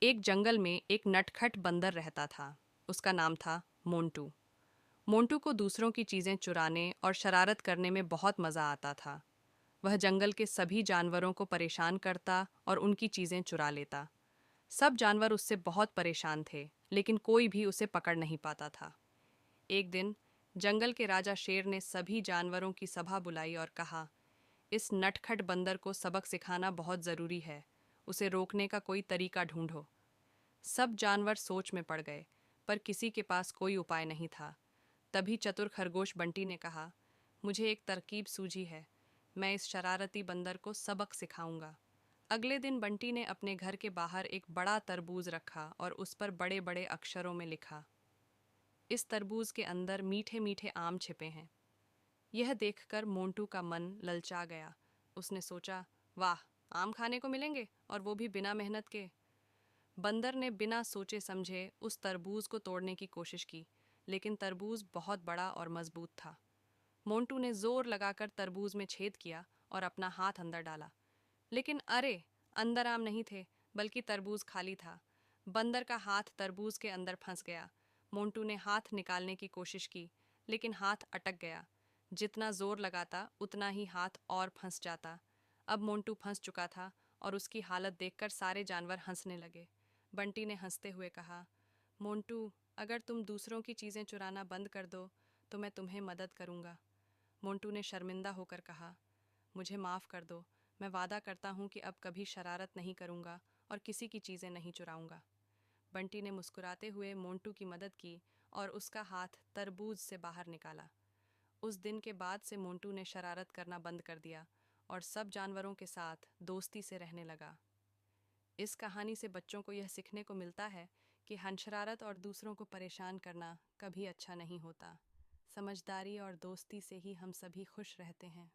एक जंगल में एक नटखट बंदर रहता था। उसका नाम था मोंटू। मोंटू को दूसरों की चीज़ें चुराने और शरारत करने में बहुत मज़ा आता था। वह जंगल के सभी जानवरों को परेशान करता और उनकी चीज़ें चुरा लेता। सब जानवर उससे बहुत परेशान थे, लेकिन कोई भी उसे पकड़ नहीं पाता था। एक दिन जंगल के राजा शेर ने सभी जानवरों की सभा बुलाई और कहा, इस नटखट बंदर को सबक सिखाना बहुत ज़रूरी है। उसे रोकने का कोई तरीका ढूंढो। सब जानवर सोच में पड़ गए, पर किसी के पास कोई उपाय नहीं था। तभी चतुर खरगोश बंटी ने कहा, मुझे एक तरकीब सूझी है। मैं इस शरारती बंदर को सबक सिखाऊंगा। अगले दिन बंटी ने अपने घर के बाहर एक बड़ा तरबूज रखा और उस पर बड़े बड़े अक्षरों में लिखा, इस तरबूज के अंदर मीठे मीठे आम छिपे हैं। यह देखकर मोंटू का मन ललचा गया। उसने सोचा, वाह, आम खाने को मिलेंगे और वो भी बिना मेहनत के। बंदर ने बिना सोचे समझे उस तरबूज को तोड़ने की कोशिश की, लेकिन तरबूज बहुत बड़ा और मजबूत था। मोंटू ने जोर लगाकर तरबूज में छेद किया और अपना हाथ अंदर डाला, लेकिन अरे, अंदर आम नहीं थे, बल्कि तरबूज खाली था। बंदर का हाथ तरबूज के अंदर फंस गया। मोंटू ने हाथ निकालने की कोशिश की, लेकिन हाथ अटक गया। जितना जोर लगाता उतना ही हाथ और फंस जाता। अब मोंटू फंस चुका था और उसकी हालत देखकर सारे जानवर हंसने लगे। बंटी ने हंसते हुए कहा, मोंटू, अगर तुम दूसरों की चीज़ें चुराना बंद कर दो तो मैं तुम्हें मदद करूँगा। मोंटू ने शर्मिंदा होकर कहा, मुझे माफ़ कर दो। मैं वादा करता हूँ कि अब कभी शरारत नहीं करूँगा और किसी की चीज़ें नहीं चुराऊँगा। बंटी ने मुस्कुराते हुए मोंटू की मदद की और उसका हाथ तरबूज से बाहर निकाला। उस दिन के बाद से मोंटू ने शरारत करना बंद कर दिया और सब जानवरों के साथ दोस्ती से रहने लगा। इस कहानी से बच्चों को यह सीखने को मिलता है कि शरारत और दूसरों को परेशान करना कभी अच्छा नहीं होता। समझदारी और दोस्ती से ही हम सभी खुश रहते हैं।